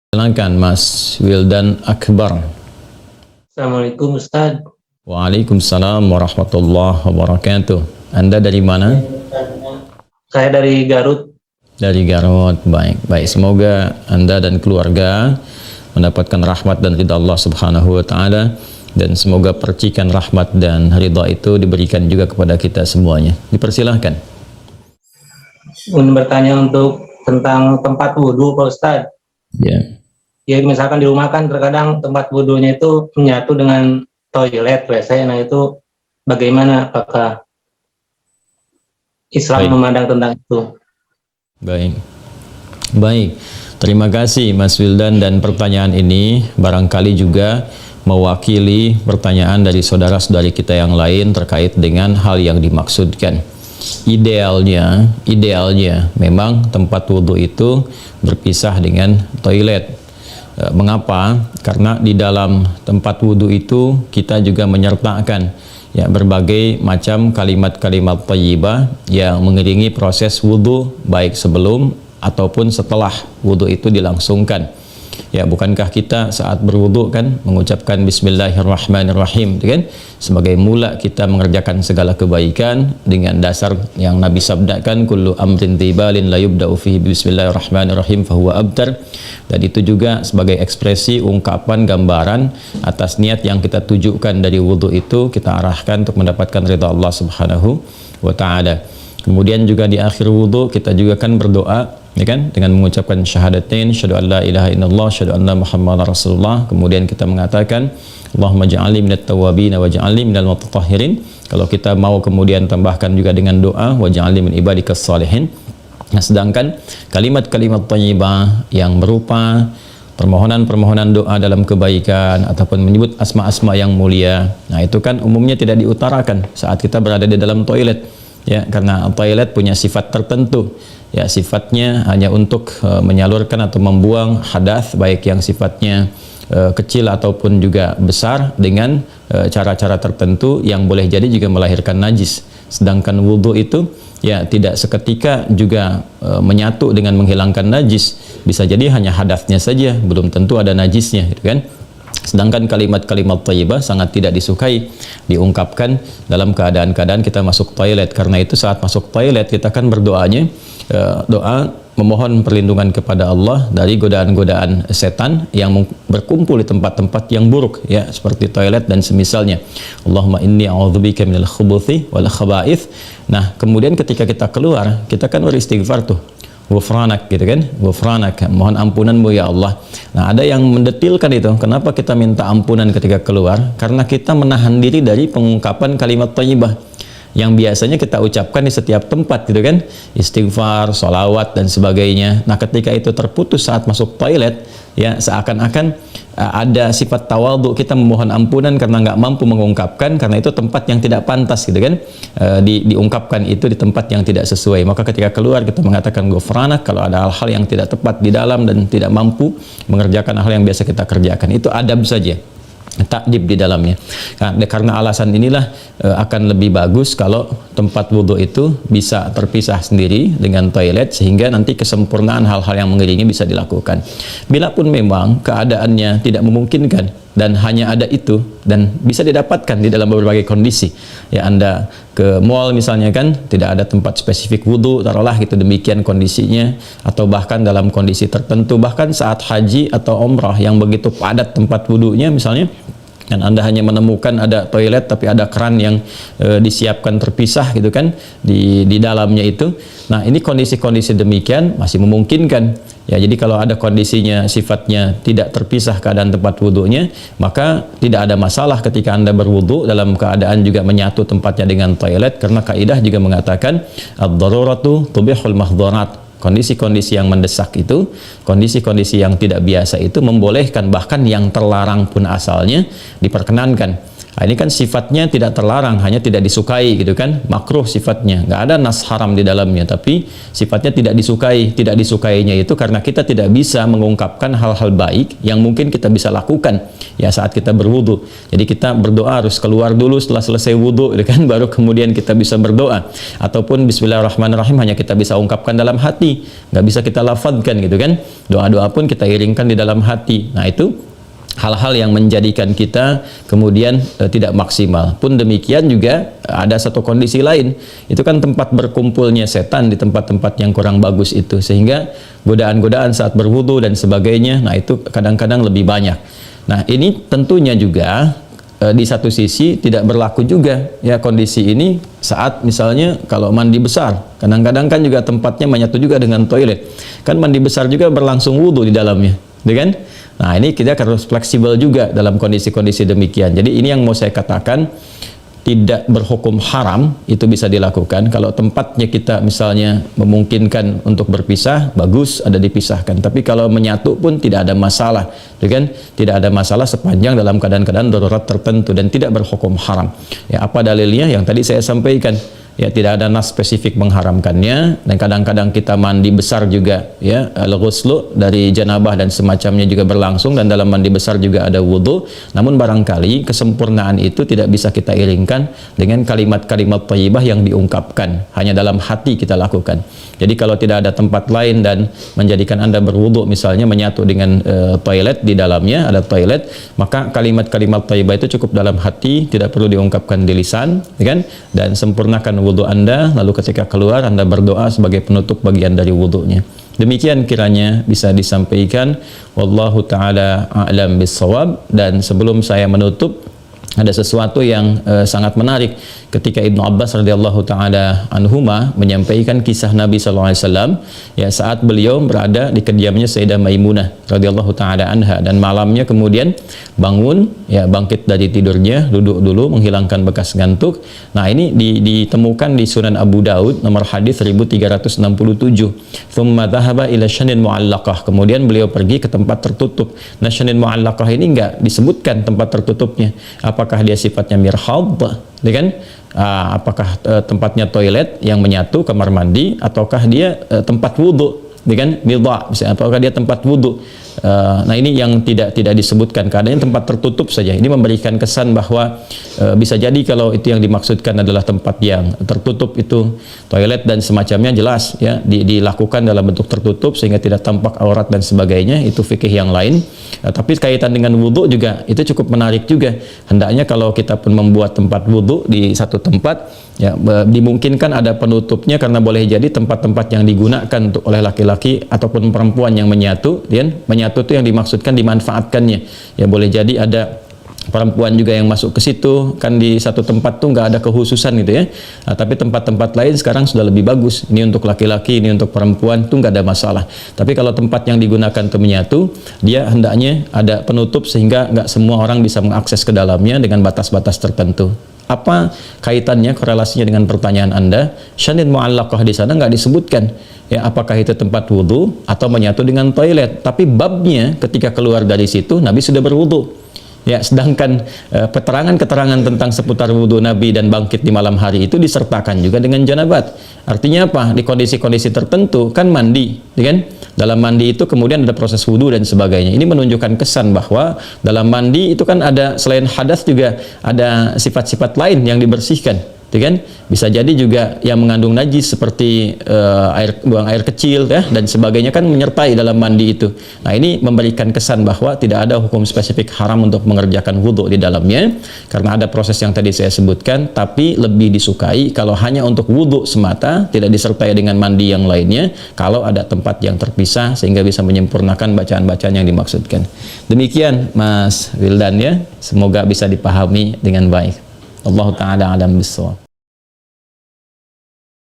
Silakan Mas Wildan Akbar. Assalamualaikum Ustaz. Waalaikumsalam warahmatullahi wabarakatuh. Anda dari mana? Saya dari Garut. Dari Garut. Baik. Semoga Anda dan keluarga mendapatkan rahmat dan ridha Allah Subhanahu wa taala, dan semoga percikan rahmat dan ridha itu diberikan juga kepada kita semuanya. Dipersilahkan. Ingin bertanya tentang tempat wudhu Pak Ustaz. Ya, misalkan di rumah kan terkadang tempat wudhunya itu menyatu dengan toilet, WC. Nah itu bagaimana? Apakah Islam memandang tentang itu? Baik. Terima kasih Mas Wildan, dan pertanyaan ini barangkali juga mewakili pertanyaan dari saudara-saudari kita yang lain terkait dengan hal yang dimaksudkan. Idealnya memang tempat wudhu itu berpisah dengan toilet. Mengapa? Karena di dalam tempat wudhu itu kita juga menyertakan berbagai macam kalimat-kalimat thayyibah yang mengiringi proses wudhu, baik sebelum ataupun setelah wudhu itu dilangsungkan. Bukankah kita saat berwudhu kan mengucapkan Bismillahirrahmanirrahim, kan? Sebagai mula kita mengerjakan segala kebaikan dengan dasar yang Nabi sabdakan, kullu amrin tibalin la yubda'u fihi Bismillahirrahmanirrahim fahuwa abtar. Dan itu juga sebagai ekspresi ungkapan gambaran atas niat yang kita tujukan dari wudhu itu, kita arahkan untuk mendapatkan ridha Allah Subhanahu wa ta'ala. Kemudian juga di akhir wudhu kita juga kan berdoa, dengan mengucapkan syahadatain, syahadu an la ilaha illallah, syahadu anna muhammadar rasulullah. Kemudian kita mengatakan Allahumma ja'alni minat tawabin wa ja'alni minal mutatahhirin. Kalau kita mau kemudian tambahkan juga dengan doa wa ja'alni min ibadikas salihin. Nah, sedangkan kalimat-kalimat thayyibah yang berupa permohonan-permohonan doa dalam kebaikan ataupun menyebut asma-asma yang mulia, nah itu kan umumnya tidak diutarakan saat kita berada di dalam toilet, karena toilet punya sifat tertentu. Sifatnya hanya untuk menyalurkan atau membuang hadas, baik yang sifatnya kecil ataupun juga besar, dengan cara-cara tertentu yang boleh jadi juga melahirkan najis. Sedangkan wudhu itu tidak seketika juga menyatu dengan menghilangkan najis. Bisa jadi hanya hadasnya saja, belum tentu ada najisnya, kan? Sedangkan kalimat-kalimat thayyibah sangat tidak disukai diungkapkan dalam keadaan-keadaan kita masuk toilet. Karena itu saat masuk toilet kita kan berdoanya doa memohon perlindungan kepada Allah dari godaan-godaan setan yang berkumpul di tempat-tempat yang buruk, seperti toilet dan semisalnya. Allahumma inni a'udzubika minal khubuthi wal khaba'ith. Nah, kemudian ketika kita keluar, kita kan beristighfar tuh. Ghufranak, kan? Ghufranak, mohon ampunanmu ya Allah. Nah, ada yang mendetilkan itu. Kenapa kita minta ampunan ketika keluar? Karena kita menahan diri dari pengungkapan kalimat thayyibah yang biasanya kita ucapkan di setiap tempat, kan? Istighfar, sholawat dan sebagainya. Nah, ketika itu terputus saat masuk toilet, seakan-akan ada sifat tawadhu, kita memohon ampunan karena nggak mampu mengungkapkan, karena itu tempat yang tidak pantas, kan? Diungkapkan itu di tempat yang tidak sesuai. Maka ketika keluar kita mengatakan ghufranak kalau ada hal-hal yang tidak tepat di dalam dan tidak mampu mengerjakan hal yang biasa kita kerjakan. Itu adab saja, takdib di dalamnya. Karena alasan inilah akan lebih bagus kalau tempat wudhu itu bisa terpisah sendiri dengan toilet, sehingga nanti kesempurnaan hal-hal yang mengiringi bisa dilakukan. Bila pun memang keadaannya tidak memungkinkan dan hanya ada itu, dan bisa didapatkan di dalam berbagai kondisi, Anda ke mall misalnya, kan tidak ada tempat spesifik wudhu, taruhlah gitu, demikian kondisinya, atau bahkan dalam kondisi tertentu, bahkan saat haji atau umrah yang begitu padat tempat wudhunya misalnya, dan Anda hanya menemukan ada toilet tapi ada keran yang disiapkan terpisah, gitu kan, di dalamnya itu. Nah, ini kondisi-kondisi demikian masih memungkinkan. Jadi kalau ada kondisinya sifatnya tidak terpisah keadaan tempat wudhunya, maka tidak ada masalah ketika Anda berwudhu dalam keadaan juga menyatu tempatnya dengan toilet, karena kaidah juga mengatakan ad-daruratu tubihul mahdharat. Kondisi-kondisi yang mendesak itu, kondisi-kondisi yang tidak biasa itu membolehkan, bahkan yang terlarang pun asalnya diperkenankan. Nah, ini kan sifatnya tidak terlarang, hanya tidak disukai gitu kan, makruh sifatnya, nggak ada nas haram di dalamnya, tapi sifatnya tidak disukai. Tidak disukainya itu karena kita tidak bisa mengungkapkan hal-hal baik yang mungkin kita bisa lakukan ya saat kita berwudu. Jadi kita berdoa harus keluar dulu setelah selesai wudu gitu kan, baru kemudian kita bisa berdoa. Ataupun bismillahirrahmanirrahim hanya kita bisa ungkapkan dalam hati, nggak bisa kita lafadzkan gitu kan. Doa-doa pun kita iringkan di dalam hati. Nah, itu hal-hal yang menjadikan kita kemudian tidak maksimal. Pun demikian juga ada satu kondisi lain, itu kan tempat berkumpulnya setan di tempat-tempat yang kurang bagus itu, sehingga godaan-godaan saat berwudu dan sebagainya, nah itu kadang-kadang lebih banyak. Nah, ini tentunya juga di satu sisi tidak berlaku juga ya kondisi ini saat misalnya kalau mandi besar, kadang-kadang kan juga tempatnya menyatu juga dengan toilet, kan mandi besar juga berlangsung wudu di dalamnya, gitu kan? Nah, ini kita harus fleksibel juga dalam kondisi-kondisi demikian. Jadi ini yang mau saya katakan, tidak berhukum haram, itu bisa dilakukan. Kalau tempatnya kita misalnya memungkinkan untuk berpisah, bagus ada dipisahkan. Tapi kalau menyatu pun tidak ada masalah, kan? Tidak ada masalah sepanjang dalam keadaan-keadaan darurat tertentu dan tidak berhukum haram. Ya, apa dalilnya? Yang tadi saya sampaikan. Ya, tidak ada nas spesifik mengharamkannya, dan kadang-kadang kita mandi besar juga ya, al-ghuslu dari janabah dan semacamnya juga berlangsung, dan dalam mandi besar juga ada wudu. Namun barangkali kesempurnaan itu tidak bisa kita iringkan dengan kalimat-kalimat thayyibah yang diungkapkan, hanya dalam hati kita lakukan. Jadi kalau tidak ada tempat lain dan menjadikan Anda berwudu misalnya menyatu dengan toilet, di dalamnya ada toilet, maka kalimat-kalimat thayyibah itu cukup dalam hati, tidak perlu diungkapkan di lisan, kan? Dan sempurnakan wudu Anda, lalu ketika keluar Anda berdoa sebagai penutup bagian dari wudunya. Demikian kiranya bisa disampaikan. Wallahu ta'ala a'lam bissawab. Dan sebelum saya menutup, ada sesuatu yang sangat menarik ketika Ibnu Abbas radhiyallahu taala anhuma menyampaikan kisah Nabi sallallahu alaihi wasallam ya saat beliau berada di kediamannya Sayyidah Maimunah radhiyallahu taala anha, dan malamnya kemudian bangun ya, bangkit dari tidurnya, duduk dulu menghilangkan bekas ngantuk. Nah, ini ditemukan di Sunan Abu Daud nomor hadis 1367. Tsumma dhahaba ila syanin mu'allaqah. Kemudian beliau pergi ke tempat tertutup. Nah, syanin mu'allaqah ini enggak disebutkan tempat tertutupnya. Apakah dia sifatnya mirhad, kan? Apakah tempatnya toilet yang menyatu, kamar mandi, ataukah dia tempat wudhu, kan? Midha, apakah dia tempat wudhu? Nah, ini yang tidak disebutkan, keadaannya tempat tertutup saja. Ini memberikan kesan bahwa bisa jadi kalau itu yang dimaksudkan adalah tempat yang tertutup, itu toilet dan semacamnya, jelas ya dilakukan dalam bentuk tertutup sehingga tidak tampak aurat dan sebagainya, itu fikih yang lain. Tapi kaitan dengan wudhu juga itu cukup menarik juga. Hendaknya kalau kita pun membuat tempat wudhu di satu tempat ya, dimungkinkan ada penutupnya, karena boleh jadi tempat-tempat yang digunakan untuk oleh laki-laki ataupun perempuan yang menyatu, menyatu itu yang dimaksudkan dimanfaatkannya ya, boleh jadi ada perempuan juga yang masuk ke situ, kan di satu tempat tuh nggak ada kekhususan gitu ya. Nah, tapi tempat-tempat lain sekarang sudah lebih bagus, ini untuk laki-laki, ini untuk perempuan, tuh nggak ada masalah. Tapi kalau tempat yang digunakan untuk menyatu, dia hendaknya ada penutup sehingga nggak semua orang bisa mengakses ke dalamnya dengan batas-batas tertentu. Apa kaitannya, korelasinya dengan pertanyaan Anda? Syanin mu'allaqah di sana nggak disebutkan ya, apakah itu tempat wudhu atau menyatu dengan toilet, tapi babnya ketika keluar dari situ Nabi sudah berwudhu ya, sedangkan keterangan-keterangan tentang seputar wudhu Nabi dan bangkit di malam hari itu disertakan juga dengan janabat. Artinya apa? Di kondisi-kondisi tertentu kan mandi, ya kan? Dalam mandi itu kemudian ada proses wudhu dan sebagainya. Ini menunjukkan kesan bahwa dalam mandi itu kan ada, selain hadas juga ada sifat-sifat lain yang dibersihkan, ya kan? Bisa jadi juga yang mengandung najis seperti buang air kecil ya, dan sebagainya kan menyertai dalam mandi itu. Nah, ini memberikan kesan bahwa tidak ada hukum spesifik haram untuk mengerjakan wudhu di dalamnya, karena ada proses yang tadi saya sebutkan. Tapi lebih disukai kalau hanya untuk wudhu semata, tidak disertai dengan mandi yang lainnya, kalau ada tempat yang terpisah sehingga bisa menyempurnakan bacaan-bacaan yang dimaksudkan. Demikian Mas Wildan ya, semoga bisa dipahami dengan baik. Allah Ta'ala alam bisawab.